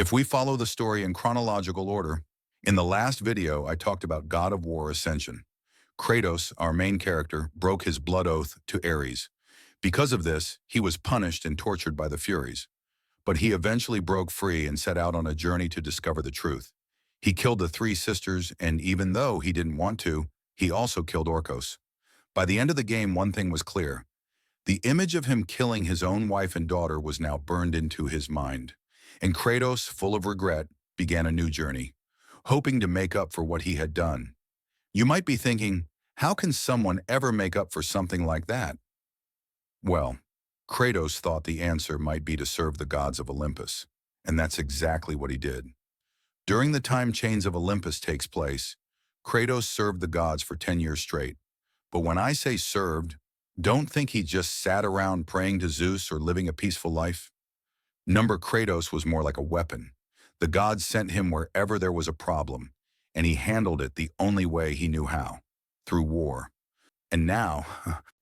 If we follow the story in chronological order, in the last video I talked about God of War Ascension. Kratos, our main character, broke his blood oath to Ares. Because of this, he was punished and tortured by the Furies. But he eventually broke free and set out on a journey to discover the truth. He killed the three sisters, and even though he didn't want to, he also killed Orcos. By the end of the game, one thing was clear. The image of him killing his own wife and daughter was now burned into his mind. And Kratos, full of regret, began a new journey, hoping to make up for what he had done. You might be thinking, how can someone ever make up for something like that? Well, Kratos thought the answer might be to serve the gods of Olympus, and that's exactly what he did. During the time chains of Olympus takes place, Kratos served the gods for 10 years straight. But when I say served, don't think he just sat around praying to Zeus or living a peaceful life. Kratos was more like a weapon. The gods sent him wherever there was a problem, and he handled it the only way he knew how, through war. And now,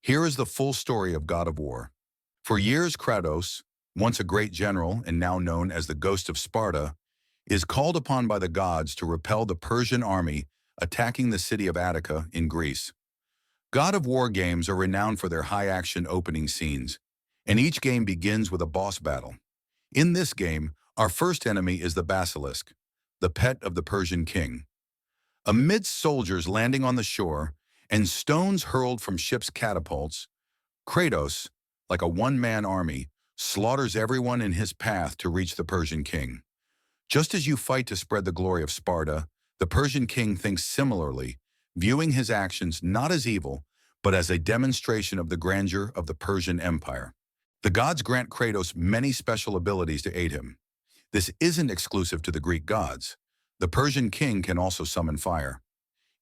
here is the full story of God of War. For years, Kratos, once a great general and now known as the Ghost of Sparta, is called upon by the gods to repel the Persian army attacking the city of Attica in Greece. God of War games are renowned for their high-action opening scenes, and each game begins with a boss battle. In this game, our first enemy is the Basilisk, the pet of the Persian king. Amidst soldiers landing on the shore and stones hurled from ships' catapults, Kratos, like a one-man army, slaughters everyone in his path to reach the Persian king. Just as you fight to spread the glory of Sparta, the Persian king thinks similarly, viewing his actions not as evil, but as a demonstration of the grandeur of the Persian Empire. The gods grant Kratos many special abilities to aid him. This isn't exclusive to the Greek gods. The Persian king can also summon fire.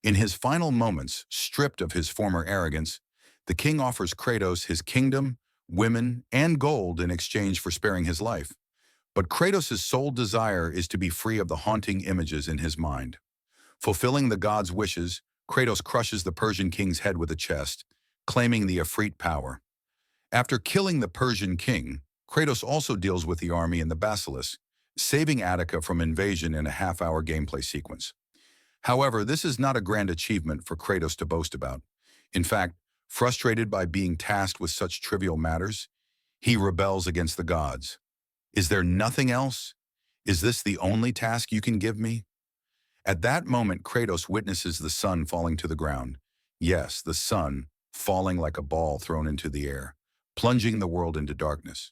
In his final moments, stripped of his former arrogance, the king offers Kratos his kingdom, women, and gold in exchange for sparing his life. But Kratos' sole desire is to be free of the haunting images in his mind. Fulfilling the god's wishes, Kratos crushes the Persian king's head with a chest, claiming the Efreet power. After killing the Persian king, Kratos also deals with the army and the Basilisk, saving Attica from invasion in a half-hour gameplay sequence. However, this is not a grand achievement for Kratos to boast about. In fact, frustrated by being tasked with such trivial matters, he rebels against the gods. Is there nothing else? Is this the only task you can give me? At that moment, Kratos witnesses the sun falling to the ground. Yes, the sun, falling like a ball thrown into the air, plunging the world into darkness.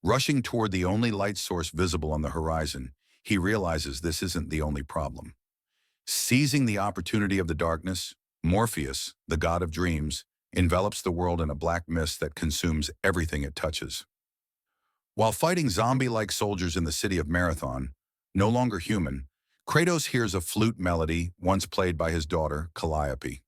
Rushing toward the only light source visible on the horizon, he realizes this isn't the only problem. Seizing the opportunity of the darkness, Morpheus, the god of dreams, envelops the world in a black mist that consumes everything it touches. While fighting zombie-like soldiers in the city of Marathon, no longer human, Kratos hears a flute melody once played by his daughter, Calliope.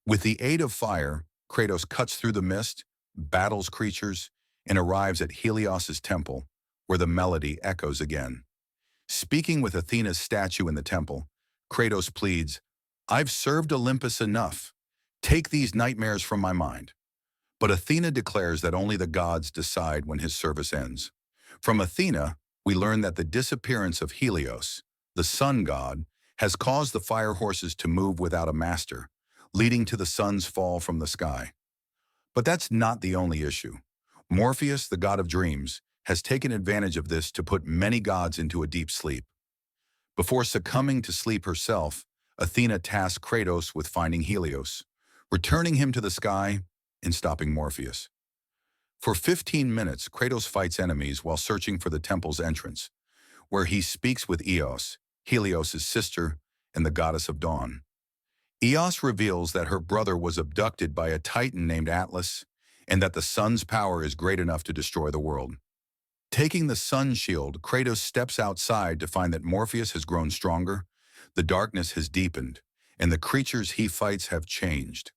With the aid of fire, Kratos cuts through the mist, battles creatures, and arrives at Helios's temple, where the melody echoes again. Speaking with Athena's statue in the temple, Kratos pleads, "I've served Olympus enough. Take these nightmares from my mind." But Athena declares that only the gods decide when his service ends. From Athena, we learn that the disappearance of Helios, the sun god, has caused the fire horses to move without a master, leading to the sun's fall from the sky. But that's not the only issue. Morpheus, the god of dreams, has taken advantage of this to put many gods into a deep sleep. Before succumbing to sleep herself, Athena tasks Kratos with finding Helios, returning him to the sky, and stopping Morpheus. For 15 minutes, Kratos fights enemies while searching for the temple's entrance, where he speaks with Eos, Helios' sister and the goddess of dawn. Eos reveals that her brother was abducted by a titan named Atlas, and that the sun's power is great enough to destroy the world. Taking the sun shield, Kratos steps outside to find that Morpheus has grown stronger, the darkness has deepened, and the creatures he fights have changed.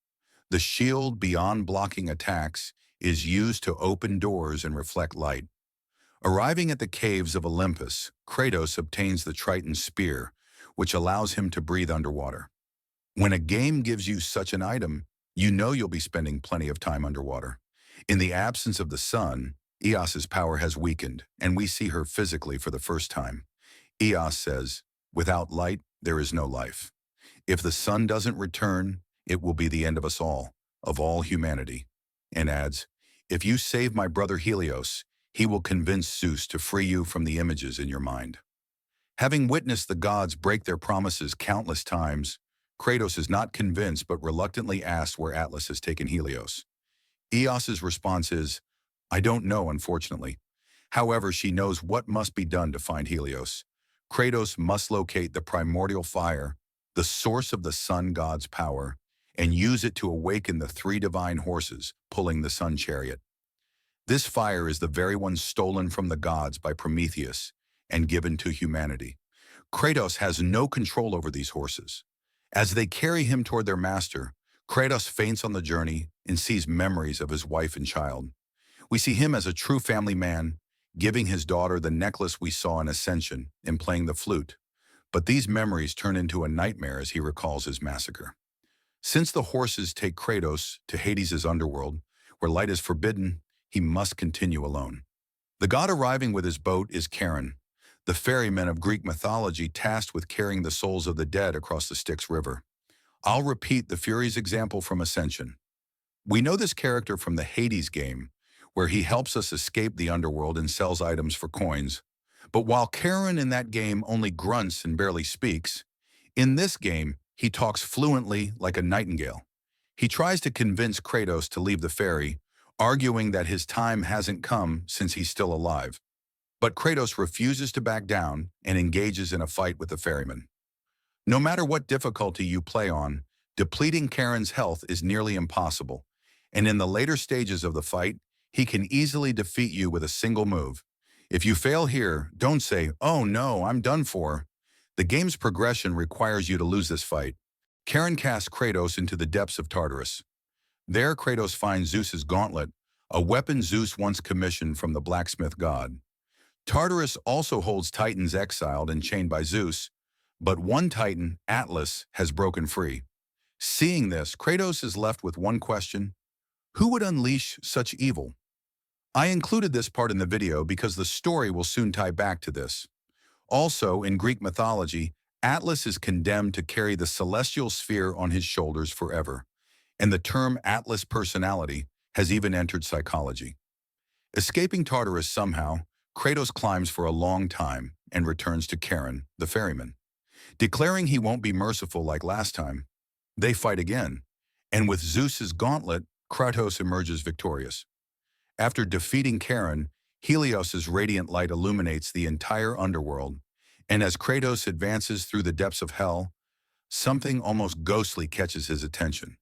The shield, beyond blocking attacks, is used to open doors and reflect light. Arriving at the caves of Olympus, Kratos obtains the Triton spear, which allows him to breathe underwater. When a game gives you such an item, you know you'll be spending plenty of time underwater. In the absence of the sun, Eos's power has weakened, and we see her physically for the first time. Eos says, "Without light, there is no life. If the sun doesn't return, it will be the end of us all, of all humanity." And adds, "If you save my brother Helios, he will convince Zeus to free you from the images in your mind." Having witnessed the gods break their promises countless times, Kratos is not convinced but reluctantly asks where Atlas has taken Helios. Eos's response is, "I don't know, unfortunately." However, she knows what must be done to find Helios. Kratos must locate the primordial fire, the source of the sun god's power, and use it to awaken the three divine horses pulling the sun chariot. This fire is the very one stolen from the gods by Prometheus and given to humanity. Kratos has no control over these horses. As they carry him toward their master, Kratos faints on the journey and sees memories of his wife and child. We see him as a true family man, giving his daughter the necklace we saw in Ascension and playing the flute. But these memories turn into a nightmare as he recalls his massacre. Since the horses take Kratos to Hades' underworld, where light is forbidden, he must continue alone. The god arriving with his boat is Charon, the ferryman of Greek mythology tasked with carrying the souls of the dead across the Styx River. I'll repeat the Furies example from Ascension. We know this character from the Hades game, where he helps us escape the underworld and sells items for coins. But while Charon in that game only grunts and barely speaks, in this game, he talks fluently like a nightingale. He tries to convince Kratos to leave the ferry, arguing that his time hasn't come since he's still alive. But Kratos refuses to back down and engages in a fight with the ferryman. No matter what difficulty you play on, depleting Charon's health is nearly impossible, and in the later stages of the fight, he can easily defeat you with a single move. If you fail here, don't say, "Oh no, I'm done for." The game's progression requires you to lose this fight. Charon casts Kratos into the depths of Tartarus. There, Kratos finds Zeus's gauntlet, a weapon Zeus once commissioned from the blacksmith god. Tartarus also holds titans exiled and chained by Zeus, but one titan, Atlas, has broken free. Seeing this, Kratos is left with one question: who would unleash such evil? I included this part in the video because the story will soon tie back to this. Also, in Greek mythology, Atlas is condemned to carry the celestial sphere on his shoulders forever, and the term Atlas personality has even entered psychology. Escaping Tartarus somehow, Kratos climbs for a long time and returns to Charon, the ferryman. Declaring he won't be merciful like last time, they fight again, and with Zeus's gauntlet, Kratos emerges victorious. After defeating Charon, Helios's radiant light illuminates the entire underworld, and as Kratos advances through the depths of hell, something almost ghostly catches his attention.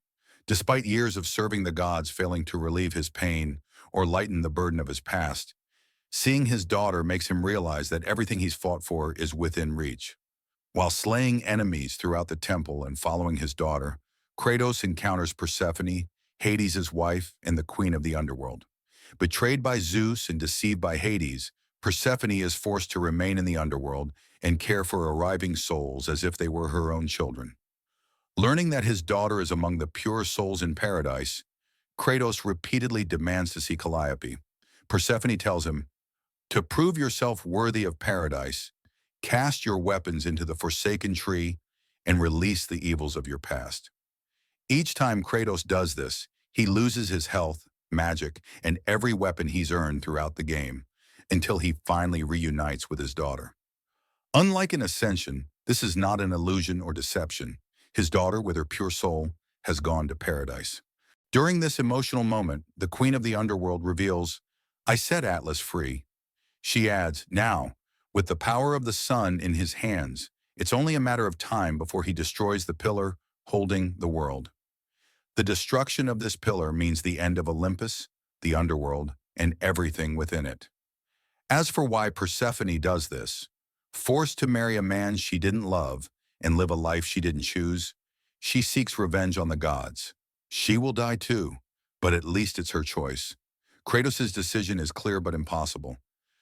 Despite years of serving the gods failing to relieve his pain or lighten the burden of his past, seeing his daughter makes him realize that everything he's fought for is within reach. While slaying enemies throughout the temple and following his daughter, Kratos encounters Persephone, Hades' wife, and the queen of the underworld. Betrayed by Zeus and deceived by Hades, Persephone is forced to remain in the underworld and care for arriving souls as if they were her own children. Learning that his daughter is among the pure souls in paradise, Kratos repeatedly demands to see Calliope. Persephone tells him, "To prove yourself worthy of paradise, cast your weapons into the forsaken tree and release the evils of your past." Each time Kratos does this, he loses his health, magic, and every weapon he's earned throughout the game, until he finally reunites with his daughter. Unlike in Ascension, this is not an illusion or deception. His daughter, with her pure soul, has gone to paradise. During this emotional moment, the queen of the underworld reveals, "I set Atlas free." She adds, "Now, with the power of the sun in his hands, it's only a matter of time before he destroys the pillar holding the world." The destruction of this pillar means the end of Olympus, the underworld, and everything within it. As for why Persephone does this, forced to marry a man she didn't love and live a life she didn't choose, she seeks revenge on the gods. She will die too, but at least it's her choice. Kratos' decision is clear but impossible.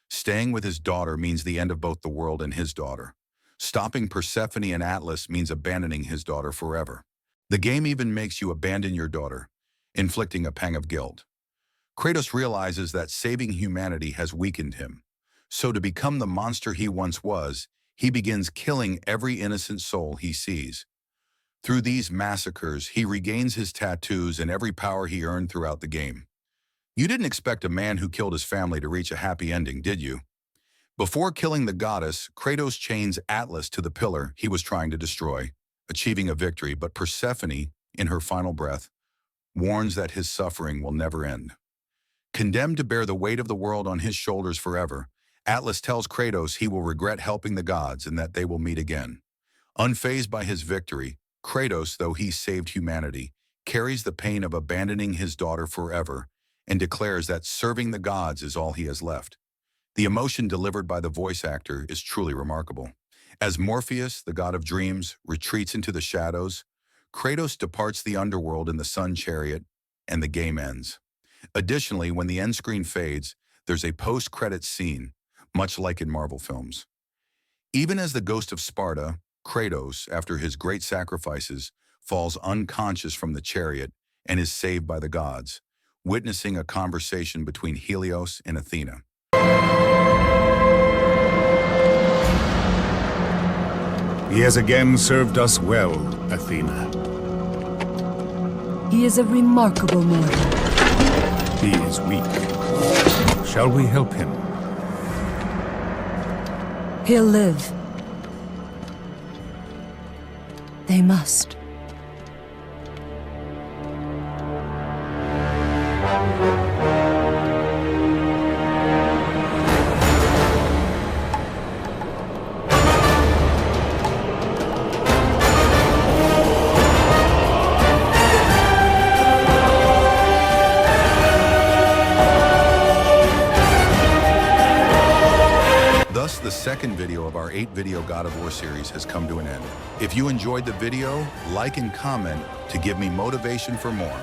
Staying with his daughter means the end of both the world and his daughter. Stopping Persephone and Atlas means abandoning his daughter forever. The game even makes you abandon your daughter, inflicting a pang of guilt. Kratos realizes that saving humanity has weakened him. So to become the monster he once was, he begins killing every innocent soul he sees. Through these massacres, he regains his tattoos and every power he earned throughout the game. You didn't expect a man who killed his family to reach a happy ending, did you? Before killing the goddess, Kratos chains Atlas to the pillar he was trying to destroy, achieving a victory, but Persephone, in her final breath, warns that his suffering will never end. Condemned to bear the weight of the world on his shoulders forever, Atlas tells Kratos he will regret helping the gods and that they will meet again. Unfazed by his victory, Kratos, though he saved humanity, carries the pain of abandoning his daughter forever and declares that serving the gods is all he has left. The emotion delivered by the voice actor is truly remarkable. As Morpheus, the god of dreams, retreats into the shadows, Kratos departs the underworld in the sun chariot, and the game ends. Additionally, when the end screen fades, there's a post-credits scene, much like in Marvel films. Even as the ghost of Sparta, Kratos, after his great sacrifices, falls unconscious from the chariot and is saved by the gods, witnessing a conversation between Helios and Athena. He has again served us well, Athena. He is a remarkable mortal. He is weak. Shall we help him? He'll live. They must. Thus, the second video of our 8-video God of War series has come to an end. If you enjoyed the video, like and comment to give me motivation for more.